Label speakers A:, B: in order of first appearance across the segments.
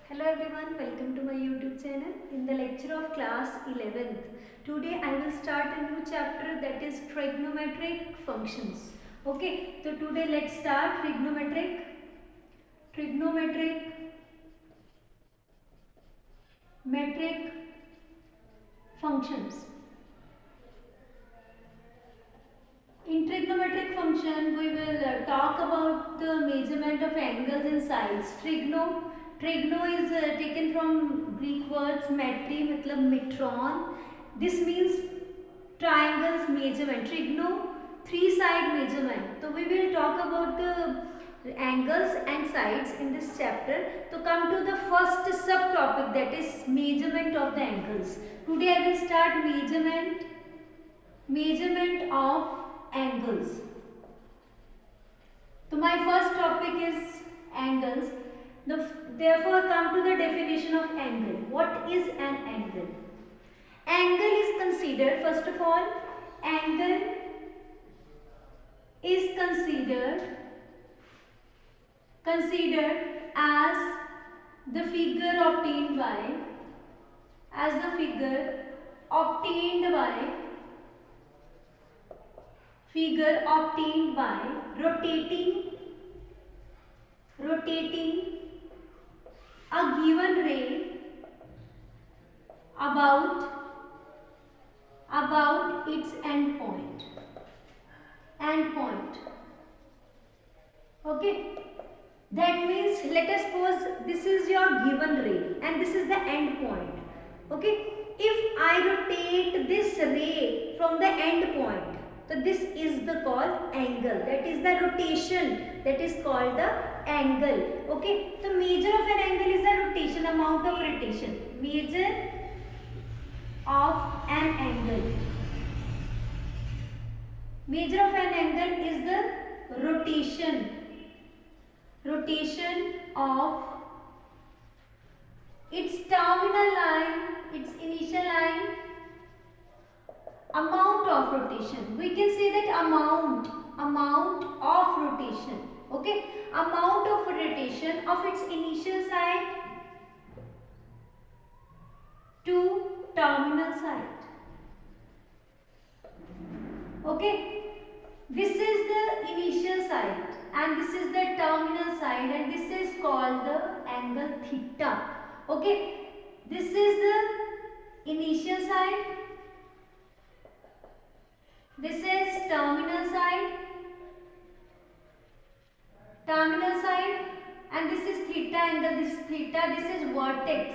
A: Hello everyone, welcome to my YouTube channel. In the lecture of class 11th, today I will start a new chapter, that is trigonometric functions. Okay, so today let's start trigonometric metric functions. In trigonometric function, we will talk about the measurement of angles and sides. Trigno is taken from Greek words metri, मतलब metron. This means triangles measurement. Trigno, three side measurement. So we will talk about the angles and sides in this chapter. So come to the first subtopic, that is measurement of the angles. Today I will start measurement of angles. So my first topic is angles. Therefore come to the definition of angle. What is an angle? Angle is considered, first of all, angle is considered as the figure obtained by rotating a given ray about its end point. Okay, that means let us suppose this is your given ray and this is the end point. Okay, if I rotate this ray from the end point, so this is the called angle. That is the rotation, that is called the angle. Okay, the measure of an angle is the rotation, amount of rotation. Measure of an angle. Measure of an angle is the rotation of its terminal line, its initial line, amount of rotation. We can say that amount of rotation. Okay, amount of rotation of its initial side to terminal side. Okay, this is the initial side and this is the terminal side, and this is called the angle theta. Okay, this is the initial side, this is terminal side, and this is theta angle. This theta, this is vertex.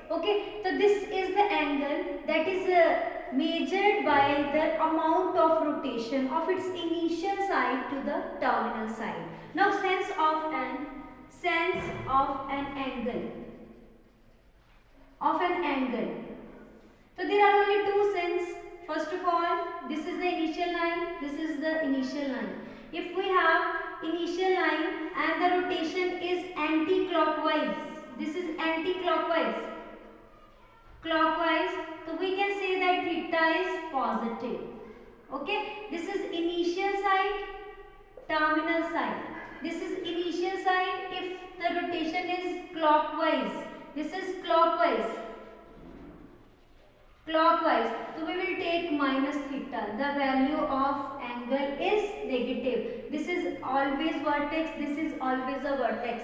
A: Okay, so this is the angle that is measured by the amount of rotation of its initial side to the terminal side. Now sense of an angle. So there are only two sense. First of all, this is the initial line, this is the initial line. If we have initial line and the rotation is anti-clockwise, this is anti-clockwise, so we can say that theta is positive. Okay, this is initial side, terminal side. This is initial side if the rotation is clockwise. This is clockwise. So we will take minus theta. The value of angle is negative. This is always vertex. This is always a vertex.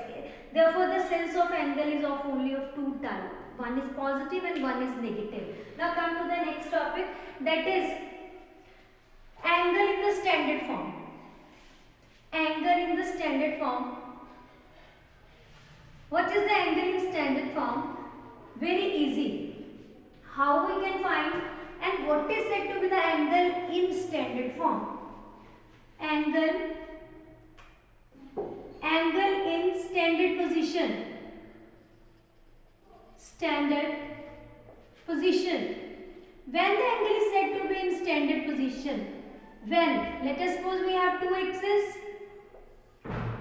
A: Therefore, the sense of angle is only of two types. One is positive and one is negative. Now come to the next topic, that is angle in the standard form. Angle in the standard form. What is the angle in standard form? Very easy. How we can find and what is said to be the angle in standard form? Angle in standard position. When the angle is said to be in standard position? When, let us suppose we have two axes.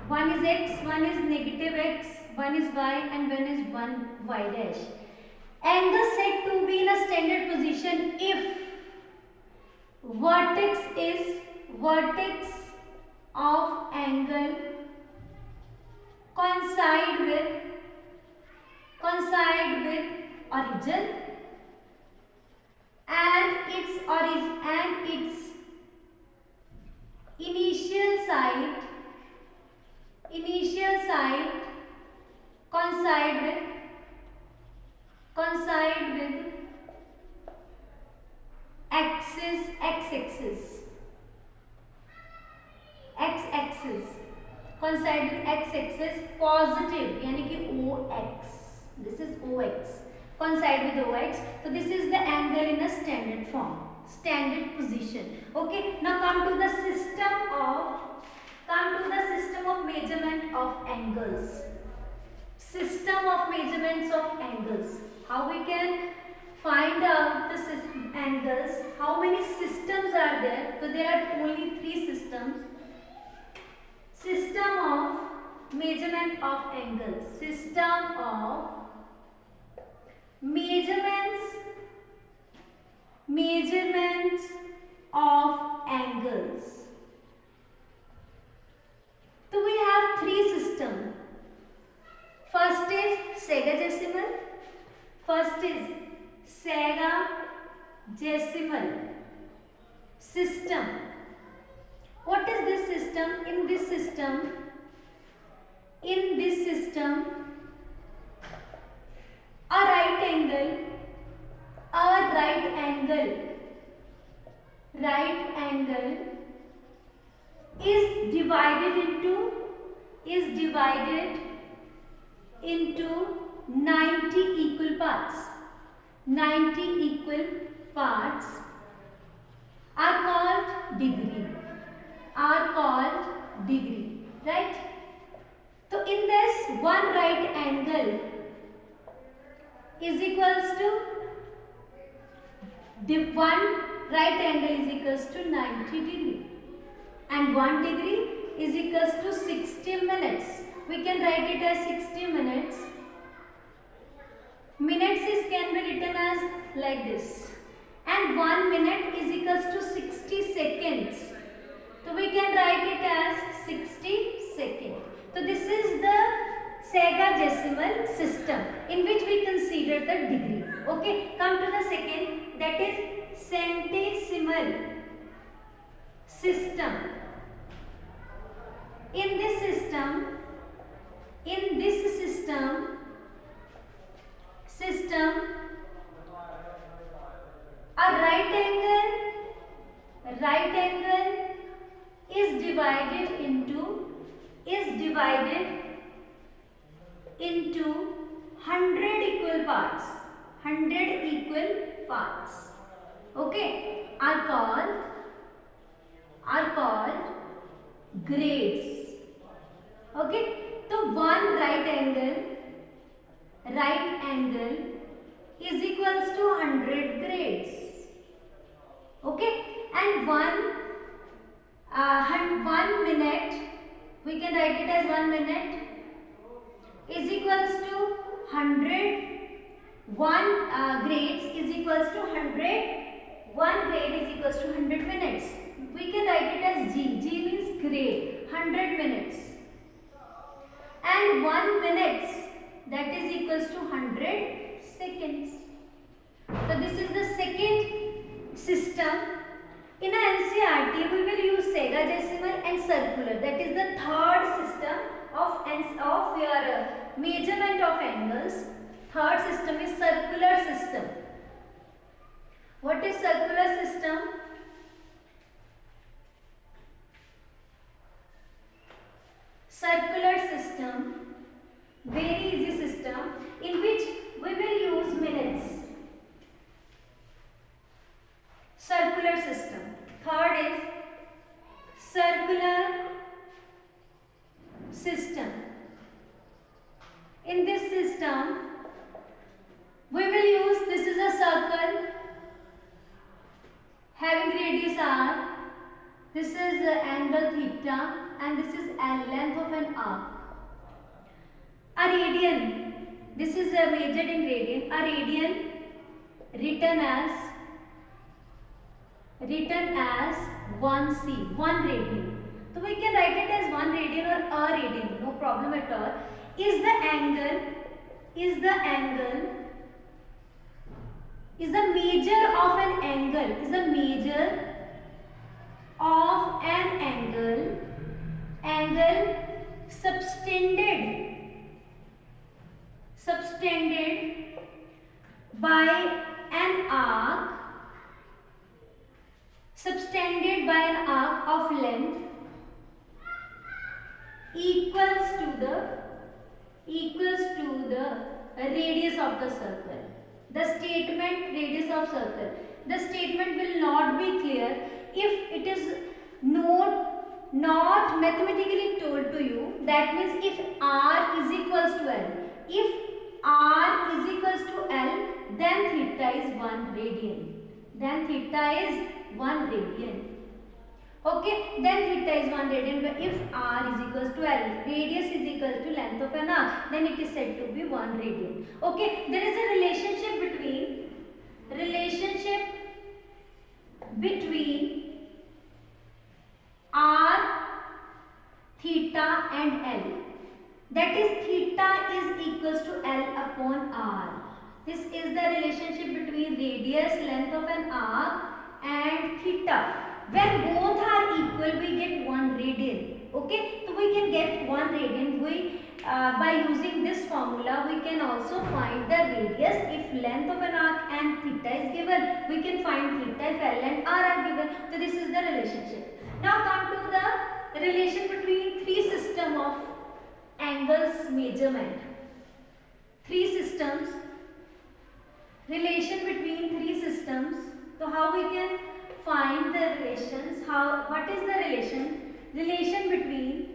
A: One is x, one is negative x, one is y, and one is 1 y dash. Angle said to be in a standard position if vertex of angle coincide with origin and its initial site coincide with x-axis coincide with x-axis positive यानी कि OX, this is OX, coincide with OX. So this is the angle in a standard form, standard position. Okay, now come to the system of measurement of angles. System of measurements of angles. How we can find out the angles? How many systems are there? So there are only 3 systems. System of measurement of angles. System of measurements of angles. So we have 3 systems. First is sagadecimal system. What is this system? In this system, a right angle is divided into 90 equal parts. 90 equal parts are called degree. Right? So in this, one right angle is equals to 90 degree, and 1 degree is equals to 60 minutes. We can write it as 60 minutes. Minutes can be written as like this, and 1 minute is equals to 60 seconds. So we can write it as 60 seconds. So this is the sagacimal system in which we consider the degree. Okay, come to the second, that is centesimal system. In this system, a right angle is divided into 100 equal parts. 100 equal parts, okay, are called grades. Okay, so one right angle is equals to 100 grades. Okay, and 1 minute, we can write it as 1 minute is equals to 100. 1 grades is equals to 100. 1 grade is equals to 100 minutes. We can write it as G. G means grade. 100 minutes. And 1 minute, that is equals to 100 seconds. So this is the second system. In NCERT, we will use sagacimal and circular. That is the third system of your measurement of angles. Third system is circular system. What is circular system? Circular system, very easy system in which we will use minutes. Circular system. Third is circular system. In this system, we will use, this is a circle having radius r, this is angle theta, and this is length of an arc. A radian, this is measured in radian. A radian written as 1 c, 1 radian. So we can write it as 1 radian or a radian, no problem. problem at all. Is the angle is the measure of an angle subtended by an arc of length equals to the radius of the circle. The statement radius of circle. The statement will not be clear if it is not mathematically told to you. That means if r is equals to L. If r is equals to L, then theta is 1 radian. Okay, then theta is 1 radian. But if r is equals to L, radius is equal to length of an arc, then it is said to be 1 radian. Okay, there is a relationship between r, theta and L. That is, theta is equals to L upon r. This is the relationship between radius, length of an arc, and theta. When both are equal, we get 1 radian. Okay, so we can get 1 radian. By using this formula, we can also find the radius. If length of an arc and theta is given, we can find theta if L and R are given. So this is the relationship. Now come to the relation between 3 systems of angles measurement. 3 systems. Relation between 3 systems. So how we can find the relations? What is the relation? Relation between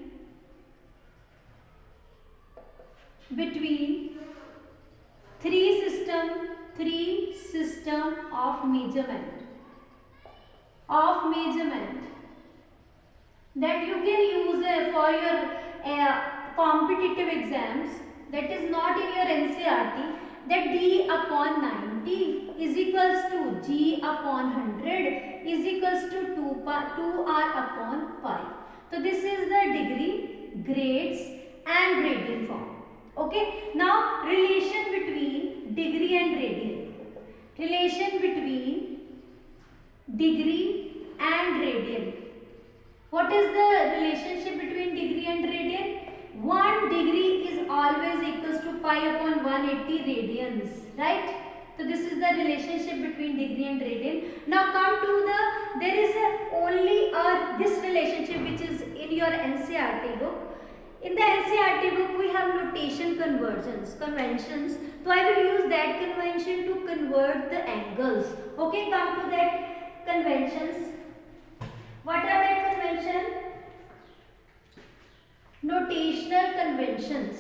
A: 3 system of measurement that you can use for your competitive exams. That is not in your NCERT. That d upon 90 is equals to g upon 100 is equals to 2r upon pi. So this is the degree, grades and radian form. Okay. Now relation between degree and radian. What is the relationship between degree and radian? 1 degree is always equals to pi upon 180 radians, right? So this is the relationship between degree and radian. Now come to there is only this relationship which is in your NCERT book. In the NCERT book we have notation conventions. So I will use that convention to convert the angles. Okay, come to that conventions. What are that convention? Notational conventions.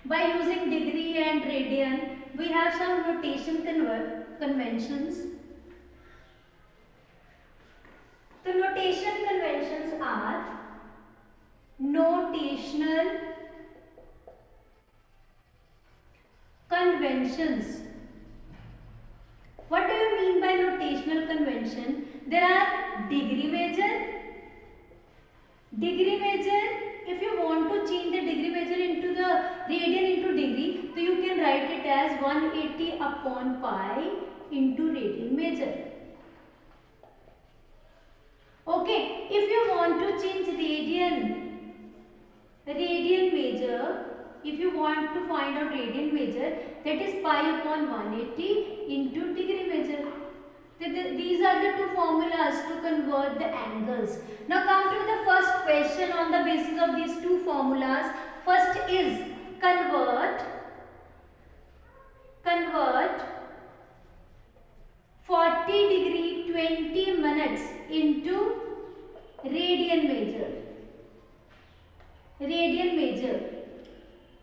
A: By using degree and radian, we have some notation conventions. The notation conventions are notational conventions. What do you mean by notational convention? There are degree measure. If you want to change the degree measure into the radian into degree, so you can write it as 180 upon pi into radian measure. Okay, if you want to change radian measure, if you want to find out radian measure, that is pi upon 180 into degree measure. These are the 2 formulas to convert the angles. Now come to the first question on the basis of these 2 formulas. First is convert 40 degree 20 minutes into radian measure.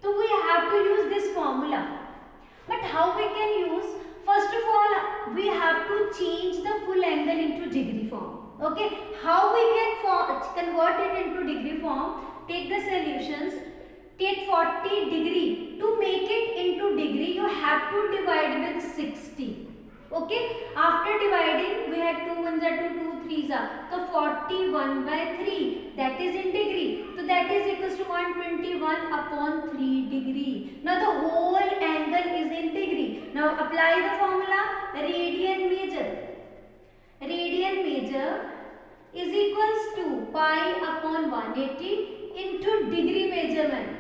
A: So we have to use this formula. But how we can use? First of all, we have to change the full angle into degree form. Okay, how we can convert it into degree form? Take the solutions. Take 40 degree. To make it into degree, you have to divide with 60. Okay, after dividing, we had 2 ones are 2, 2, 3s are, so 41/3, that is in degree, so that is equals to 121/3 degree. Now the whole angle is in degree. Now apply the formula. Radian major is equals to pi upon 180 into degree measurement.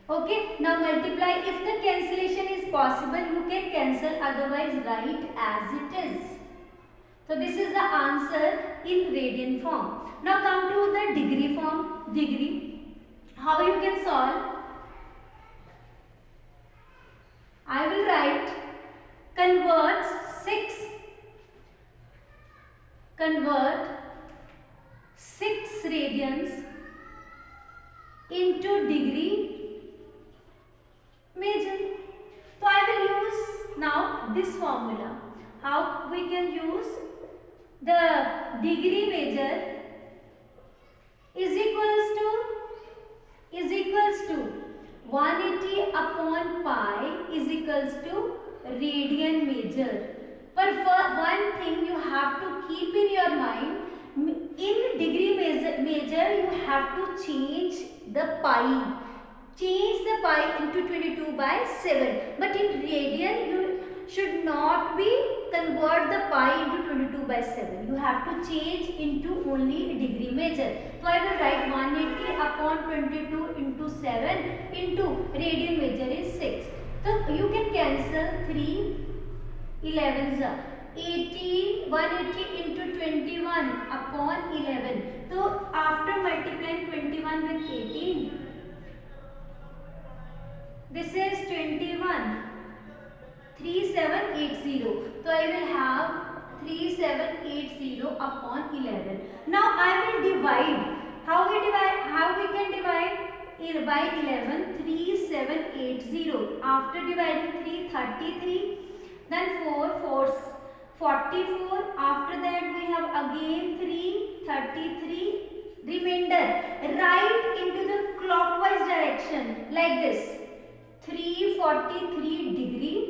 A: Okay, now multiply. If the cancellation is possible, you can cancel, otherwise write as it is. So this is the answer in radian form. Now come to the degree form. Degree, how you can solve? I will write convert 6 radians into degree major. So I will use now this formula. How we can use? The degree major is equals to 180 upon pi is equals to radian major. But for one thing you have to keep in your mind, in degree major you have to change the pi. Change the pi into 22/7. But in radian you should not be convert the pi into 22/7. You have to change into only degree major. So I will write 180 upon 22 into 7 into radian major is 6. So you can cancel 3 11s are 18. 180 into 21 upon 11. So after multiplying 21 with 18, this is 21. 3780. So I will have 3780 upon 11. Now I will divide. How we can divide? By 11. 3780. After dividing 3, 33. Then 4, 44. After that we have again 3, 33. Remainder. Write into the clockwise direction like this. 343 degree.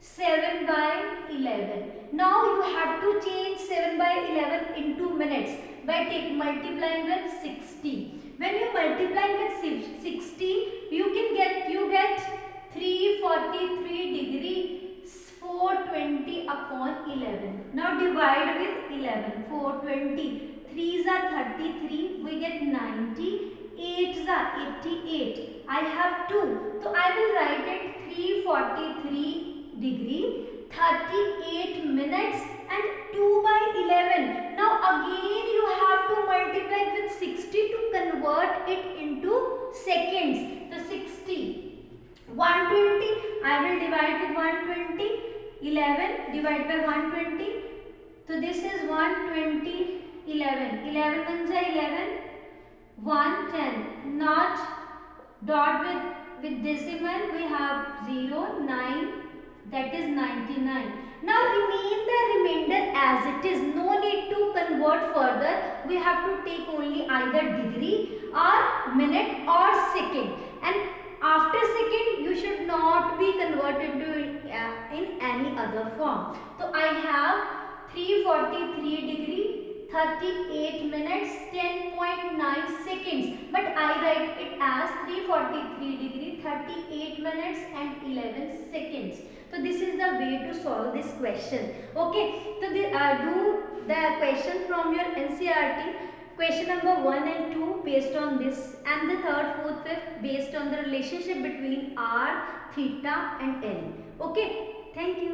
A: 7/11. Now you have to change 7/11 into minutes by multiplying with 60. When you multiply with 60, you get 343 degree 420 upon 11. Now divide with 11. 420. 3s are 33. We get 90. 8s are 88. I have 2. So I will write it 343 degree 38 minutes and 2/11. Now again you have to multiply with 60 to convert it into seconds. So 60. 120. I will divide with 120. 11 divided by 120. So this is 120. 11. 11 ones are 11. 110. Not dot with decimal. We have 0, 9. That is 99. Now remain the remainder as it is. No need to convert further. We have to take only either degree or minute or second. And after second you should not be converted to in any other form. So I have 343 degree 38 minutes 10.9 seconds. But I write it as 343 degree 38 minutes and 11 seconds. So this is the way to solve this question. Okay, so do the question from your NCERT, question number 1 and 2 based on this, and the 3rd, 4th, 5th based on the relationship between r, theta and n. Okay, thank you.